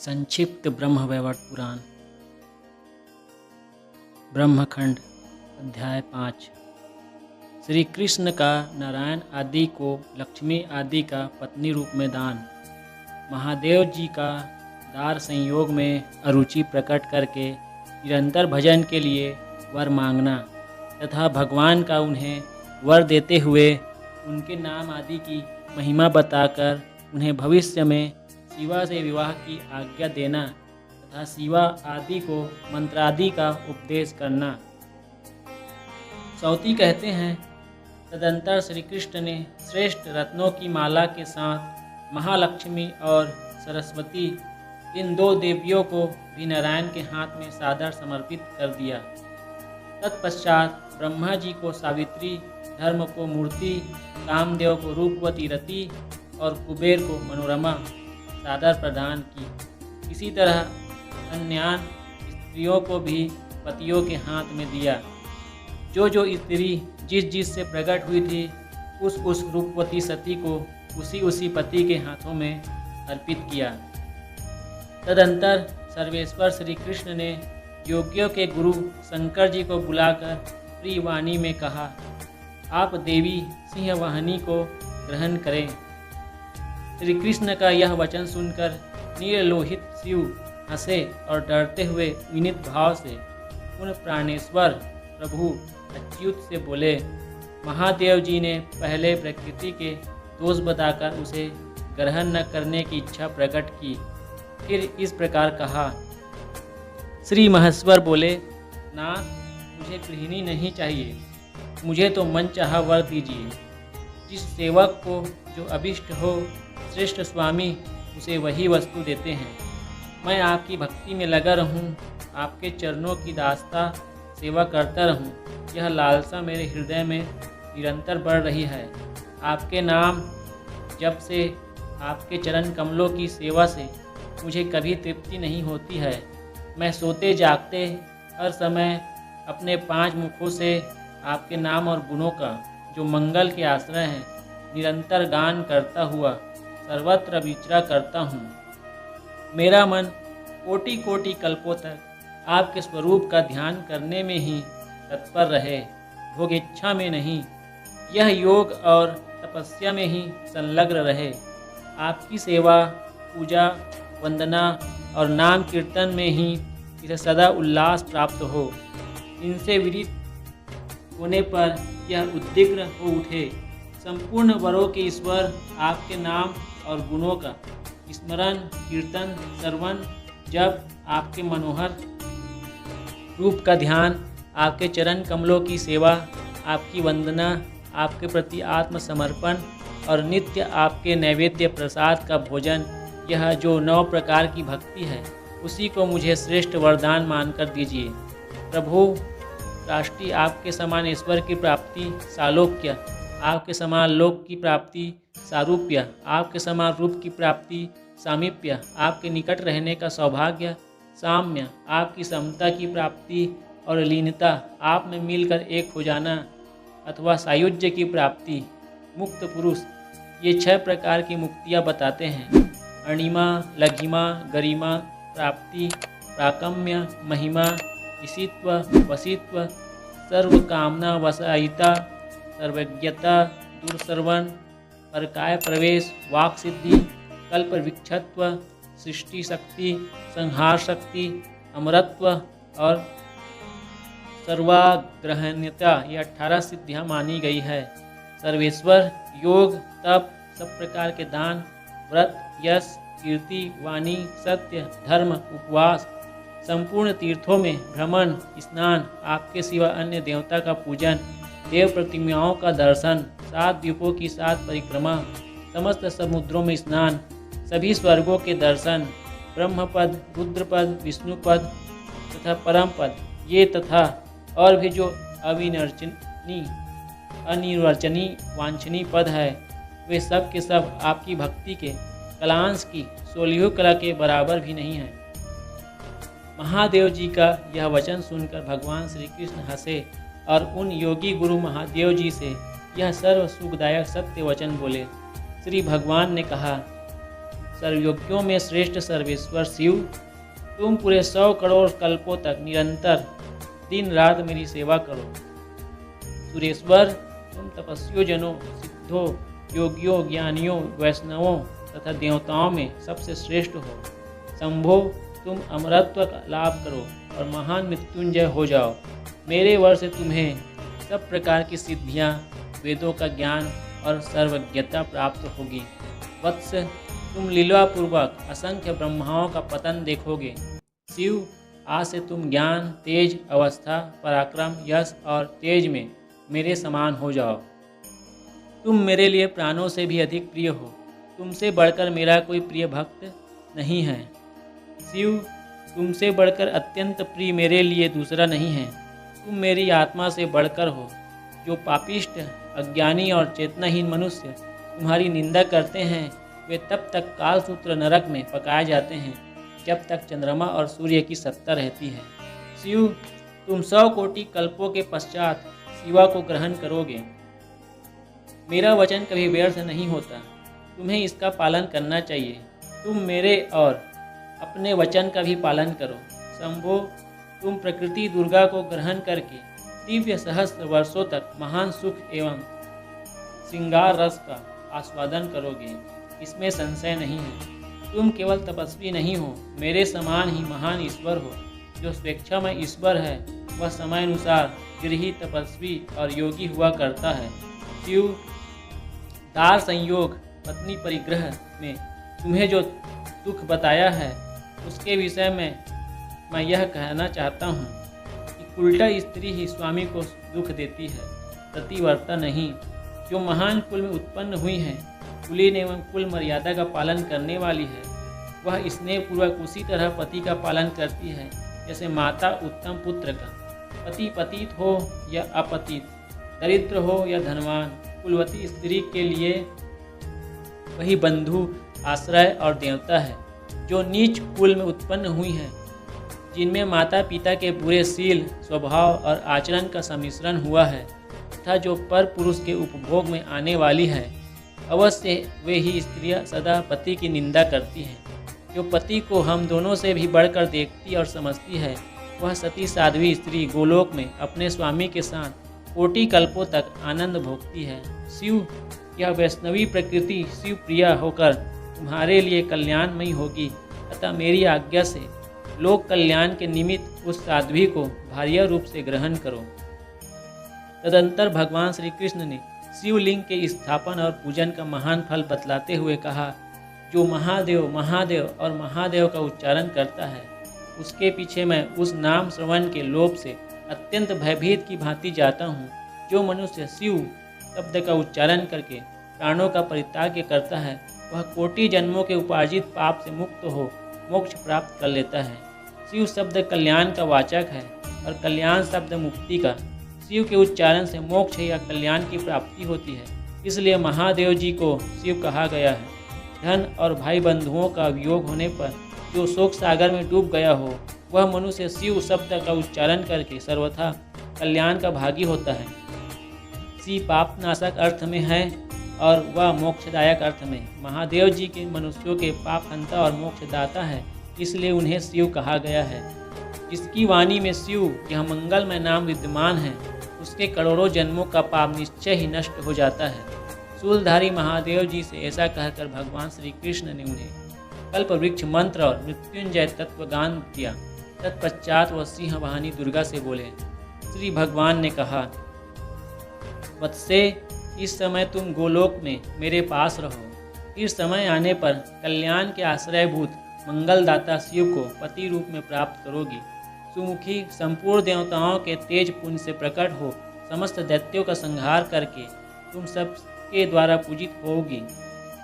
संक्षिप्त ब्रह्मवैवर्त पुराण ब्रह्मखंड अध्याय 5। श्री कृष्ण का नारायण आदि को लक्ष्मी आदि का पत्नी रूप में दान, महादेव जी का दार संयोग में अरुचि प्रकट करके निरंतर भजन के लिए वर मांगना तथा भगवान का उन्हें वर देते हुए उनके नाम आदि की महिमा बताकर उन्हें भविष्य में शिवा से विवाह की आज्ञा देना तथा शिवा आदि को मंत्रादि का उपदेश करना। सौती कहते हैं, तदंतर श्री कृष्ण ने श्रेष्ठ रत्नों की माला के साथ महालक्ष्मी और सरस्वती इन दो देवियों को भी नारायण के हाथ में सादर समर्पित कर दिया। तत्पश्चात ब्रह्मा जी को सावित्री, धर्म को मूर्ति, कामदेव को रूपवती रति और कुबेर को मनोरमा सादर प्रदान की। इसी तरह अन्यान स्त्रियों को भी पतियों के हाथ में दिया। जो स्त्री जिस से प्रकट हुई थी उस रूपवती सती को उसी पति के हाथों में अर्पित किया। तदंतर सर्वेश्वर श्री कृष्ण ने योगियों के गुरु शंकर जी को बुलाकर प्रिय वाणी में कहा, आप देवी सिंहवाहिनी को ग्रहण करें। श्री कृष्ण का यह वचन सुनकर नीललोहित शिव हंसे और डरते हुए विनीत भाव से उन प्राणेश्वर प्रभु अच्युत से बोले, महादेव जी ने पहले प्रकृति के दोष बताकर उसे ग्रहण न करने की इच्छा प्रकट की। फिर इस प्रकार कहा। श्री महेश्वर बोले, नाथ मुझे गृहिणी नहीं चाहिए, मुझे तो मन चाहा वर दीजिए। जिस सेवक को जो अभिष्ट हो श्रेष्ठ स्वामी उसे वही वस्तु देते हैं। मैं आपकी भक्ति में लगा रहूं, आपके चरणों की दास्ता सेवा करता रहूं, यह लालसा मेरे हृदय में निरंतर बढ़ रही है। आपके नाम जब से, आपके चरण कमलों की सेवा से मुझे कभी तृप्ति नहीं होती है। मैं सोते जागते हर समय अपने 5 मुखों से आपके नाम और गुणों का, जो मंगल के आश्रय हैं, निरंतर गान करता हुआ सर्वत्र विचरा करता हूँ। मेरा मन कोटि कोटि कल्पों तक आपके स्वरूप का ध्यान करने में ही तत्पर रहे, भोग इच्छा में नहीं। यह योग और तपस्या में ही संलग्न रहे। आपकी सेवा, पूजा, वंदना और नाम कीर्तन में ही इसे सदा उल्लास प्राप्त हो। इनसे विदित होने पर यह उद्विग्न हो उठे। संपूर्ण वरों के ईश्वर आपके नाम और गुणों का स्मरण, कीर्तन, श्रवण, जब आपके मनोहर रूप का ध्यान, आपके चरण कमलों की सेवा, आपकी वंदना, आपके प्रति आत्मसमर्पण और नित्य आपके नैवेद्य प्रसाद का भोजन, यह जो 9 प्रकार की भक्ति है, उसी को मुझे श्रेष्ठ वरदान मानकर दीजिए। प्रभु, राष्ट्रीय आपके समान ईश्वर की प्राप्ति सालोक्य, आपके समान लोक की प्राप्ति सारूप्य, आपके समान रूप की प्राप्ति सामीप्य, आपके निकट रहने का सौभाग्य साम्य, आपकी समता की प्राप्ति और लीनता, आप में मिलकर एक हो जाना अथवा सायुज्य की प्राप्ति, मुक्त पुरुष, ये 6 प्रकार की मुक्तियाँ बताते हैं। अणिमा, लघिमा, गरिमा, प्राप्ति, प्राकम्य, महिमा, ईशित्व, वसित्व, सर्वकामना वसायिता, सर्वज्ञता, दुर्श्रवण, परकाय प्रवेश, वाक सिद्धि, कल्प विक्षत्व, सृष्टि शक्ति, संहार शक्ति, अमरत्व और सर्वाग्रहण्यता, ये 18 सिद्धियाँ मानी गई है। सर्वेश्वर, योग, तप, सब प्रकार के दान, व्रत, यश, कीर्ति, वाणी, सत्य, धर्म, उपवास, संपूर्ण तीर्थों में भ्रमण, स्नान, आपके सिवा अन्य देवता का पूजन, देव प्रतिमाओं का दर्शन, 7 द्वीपों की 7 परिक्रमा, समस्त समुद्रों में स्नान, सभी स्वर्गों के दर्शन, ब्रह्मपद, रुद्रपद, विष्णुपद तथा परम पद, ये तथा और भी जो अनिर्वचनीय वांछनीय पद है, वे सब के सब आपकी भक्ति के कलांश की 16वीं कला के बराबर भी नहीं है। महादेव जी का यह वचन सुनकर भगवान श्री कृष्ण हंसे और उन योगी गुरु महादेव जी से यह सर्व सुखदायक सत्य वचन बोले। श्री भगवान ने कहा, सर्वयोगियों में श्रेष्ठ सर्वेश्वर शिव, तुम पूरे 100 करोड़ कल्पों तक निरंतर दिन रात मेरी सेवा करो। सुरेश्वर, तुम तपस्वियों जनों, सिद्धों, योगियों, ज्ञानियों, वैष्णवों तथा देवताओं में सबसे श्रेष्ठ हो। शंभो, तुम अमरत्व का लाभ करो और महान मृत्युंजय हो जाओ। मेरे वर से तुम्हें सब प्रकार की सिद्धियां, वेदों का ज्ञान और सर्वज्ञता प्राप्त होगी। वत्स, तुम लीलापूर्वक असंख्य ब्रह्माओं का पतन देखोगे। शिव, आज से तुम ज्ञान, तेज, अवस्था, पराक्रम, यश और तेज में मेरे समान हो जाओ। तुम मेरे लिए प्राणों से भी अधिक प्रिय हो। तुमसे बढ़कर मेरा कोई प्रिय भक्त नहीं है। शिव, तुमसे बढ़कर अत्यंत प्रिय मेरे लिए दूसरा नहीं है। तुम मेरी आत्मा से बढ़कर हो। जो पापिष्ट, अज्ञानी और चेतनाहीन मनुष्य तुम्हारी निंदा करते हैं, वे तब तक कालसूत्र नरक में पकाए जाते हैं जब तक चंद्रमा और सूर्य की सत्ता रहती है। शिव, तुम 100 कोटि कल्पों के पश्चात शिवा को ग्रहण करोगे। मेरा वचन कभी व्यर्थ नहीं होता, तुम्हें इसका पालन करना चाहिए। तुम मेरे और अपने वचन का भी पालन करो। शंभो, तुम प्रकृति दुर्गा को ग्रहण करके दिव्य सहस्त्र वर्षों तक महान सुख एवं श्रृंगार रस का आस्वादन करोगे, इसमें संशय नहीं है। तुम केवल तपस्वी नहीं हो, मेरे समान ही महान ईश्वर हो। जो स्वेच्छामय ईश्वर है वह समय अनुसार गृही, तपस्वी और योगी हुआ करता है। शिव, दार संयोग, पत्नी परिग्रह में तुम्हें जो दुख बताया है उसके विषय में मैं यह कहना चाहता हूँ कि उल्टा स्त्री ही स्वामी को दुख देती है, प्रतिवर्ता नहीं। जो महान कुल में उत्पन्न हुई है, कुलीन एवं कुल मर्यादा का पालन करने वाली है, वह स्नेहपूर्वक उसी तरह पति का पालन करती है जैसे माता उत्तम पुत्र का। पति पतित हो या अपतित, दरिद्र हो या धनवान, कुलवती स्त्री के लिए वही बंधु, आश्रय और देवता है। जो नीच कुल में उत्पन्न हुई है, जिनमें माता पिता के बुरे शील, स्वभाव और आचरण का सम्मिश्रण हुआ है, तथा जो पर पुरुष के उपभोग में आने वाली है, अवश्य वे ही स्त्रियां सदा पति की निंदा करती हैं। जो पति को हम दोनों से भी बढ़कर देखती और समझती है, वह सती साध्वी स्त्री गोलोक में अपने स्वामी के साथ कोटि कल्पों तक आनंद भोगती है। शिव, यह वैष्णवी प्रकृति शिव प्रिया होकर तुम्हारे लिए कल्याणमयी होगी, अतः मेरी आज्ञा से लोक कल्याण के निमित्त उस साध्वी को भार्या रूप से ग्रहण करो। तदंतर भगवान श्री कृष्ण ने शिवलिंग के स्थापन और पूजन का महान फल बतलाते हुए कहा, जो महादेव महादेव और महादेव का उच्चारण करता है, उसके पीछे मैं उस नाम श्रवण के लोभ से अत्यंत भयभीत की भांति जाता हूँ। जो मनुष्य शिव शब्द का उच्चारण करके प्राणों का परित्याग करता है, वह कोटि जन्मों के उपार्जित पाप से मुक्त हो मोक्ष प्राप्त कर लेता है। शिव शब्द कल्याण का वाचक है और कल्याण शब्द मुक्ति का। शिव के उच्चारण से मोक्ष या कल्याण की प्राप्ति होती है, इसलिए महादेव जी को शिव कहा गया है। धन और भाई बंधुओं का वियोग होने पर जो शोक सागर में डूब गया हो, वह मनुष्य शिव शब्द का उच्चारण करके सर्वथा कल्याण का भागी होता है। शिव पापनाशक अर्थ में है और वह मोक्षदायक अर्थ में। महादेव जी के मनुष्यों के पाप हंता और मोक्षदाता है, इसलिए उन्हें शिव कहा गया है। जिसकी वाणी में शिव यह मंगलमय नाम विद्यमान है, उसके करोड़ों जन्मों का पाप निश्चय ही नष्ट हो जाता है। शूलधारी महादेव जी से ऐसा कहकर भगवान श्री कृष्ण ने उन्हें कल्प वृक्ष मंत्र और मृत्युंजय तत्वगान दिया। तत्पश्चात वह सिंह वाहिनी दुर्गा से बोले। श्री भगवान ने कहा, वत्से, इस समय तुम गोलोक में मेरे पास रहो। फिर समय आने पर कल्याण के आश्रयभूत मंगलदाता शिव को पति रूप में प्राप्त करोगी। सुमुखी संपूर्ण देवताओं के तेज पुंज से प्रकट हो समस्त दैत्यों का संहार करके तुम सबके द्वारा पूजित होगी।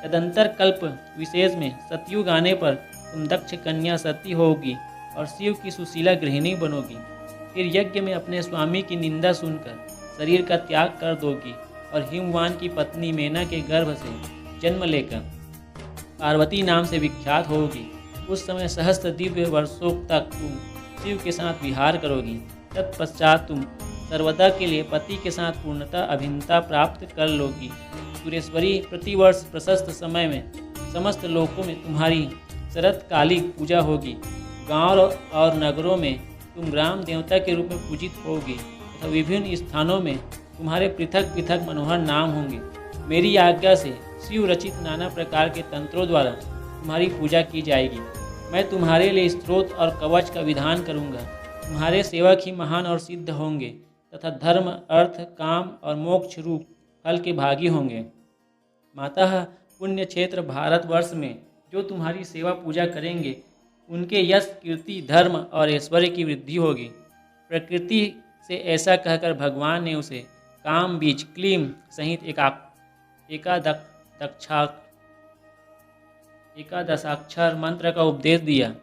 तदंतर कल्प विशेष में सतयुग आने पर तुम दक्ष कन्या सती होगी और शिव की सुशीला गृहिणी बनोगी। फिर यज्ञ में अपने स्वामी की निंदा सुनकर शरीर का त्याग कर दोगी और हिमवान की पत्नी मेना के गर्भ से जन्म लेकर पार्वती नाम से विख्यात होगी। उस समय सहस्त्र दिव्य वर्षों तक तुम शिव के साथ विहार करोगी। तत्पश्चात तुम सर्वदा के लिए पति के साथ पूर्णता अभिन्नता प्राप्त कर लोगी। सुरेश्वरी, प्रतिवर्ष प्रशस्त समय में समस्त लोकों में तुम्हारी शरतकालिक पूजा होगी। गांव और नगरों में तुम ग्राम देवता के रूप में पूजित होगी तथा विभिन्न स्थानों में तुम्हारे पृथक पृथक मनोहर नाम होंगे। मेरी आज्ञा से शिव रचित नाना प्रकार के तंत्रों द्वारा तुम्हारी पूजा की जाएगी। मैं तुम्हारे लिए स्त्रोत और कवच का विधान करूँगा। तुम्हारे सेवक ही महान और सिद्ध होंगे तथा धर्म, अर्थ, काम और मोक्ष रूप फल के भागी होंगे। माता, पुण्य क्षेत्र भारतवर्ष में जो तुम्हारी सेवा पूजा करेंगे उनके यश, कीर्ति, धर्म और ऐश्वर्य की वृद्धि होगी। प्रकृति से ऐसा कहकर भगवान ने उसे काम बीज क्लीम सहित एकादशाक्षर मंत्र का उपदेश दिया,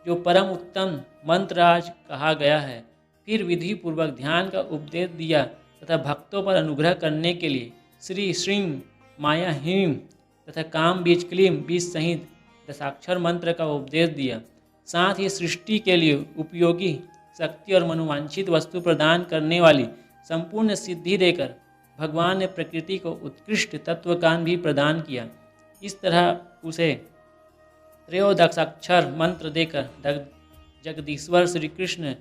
जो परम उत्तम मंत्र आज कहा गया है। फिर विधि पूर्वक ध्यान का उपदेश दिया तथा भक्तों पर अनुग्रह करने के लिए श्री श्रीं माया ह्रीं तथा काम बीज क्लीम बीज सहित दशाक्षर मंत्र का उपदेश दिया। साथ ही सृष्टि के लिए उपयोगी शक्ति और मनोवांछित वस्तु प्रदान करने वाली संपूर्ण सिद्धि देकर भगवान ने प्रकृति को उत्कृष्ट तत्वज्ञान भी प्रदान किया। इस तरह उसे त्रयोदशाक्षर मंत्र देकर जगदीश्वर श्री कृष्ण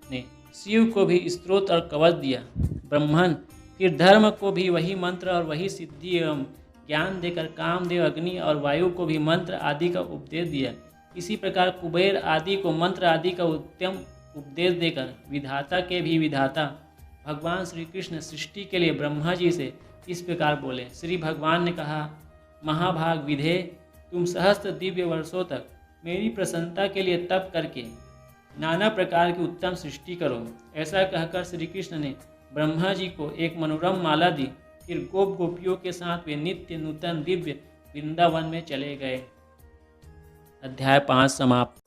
ने शिव को भी स्त्रोत और कवच दिया। ब्रह्मन फिर धर्म को भी वही मंत्र और वही सिद्धि एवं ज्ञान देकर कामदेव, अग्नि और वायु को भी मंत्र आदि का उपदेश दिया। इसी प्रकार कुबेर आदि को मंत्र आदि का उत्तम उपदेश देकर विधाता के भी विधाता भगवान श्री कृष्ण सृष्टि के लिए ब्रह्मा जी से इस प्रकार बोले। श्री भगवान ने कहा, महाभाग विधे, तुम सहस्त्र दिव्य वर्षों तक मेरी प्रसन्नता के लिए तप करके नाना प्रकार की उत्तम सृष्टि करो। ऐसा कहकर श्री कृष्ण ने ब्रह्मा जी को एक मनोरम माला दी। फिर गोप गोपियों के साथ वे नित्य नूतन दिव्य वृंदावन में चले गए। अध्याय 5 समाप्त।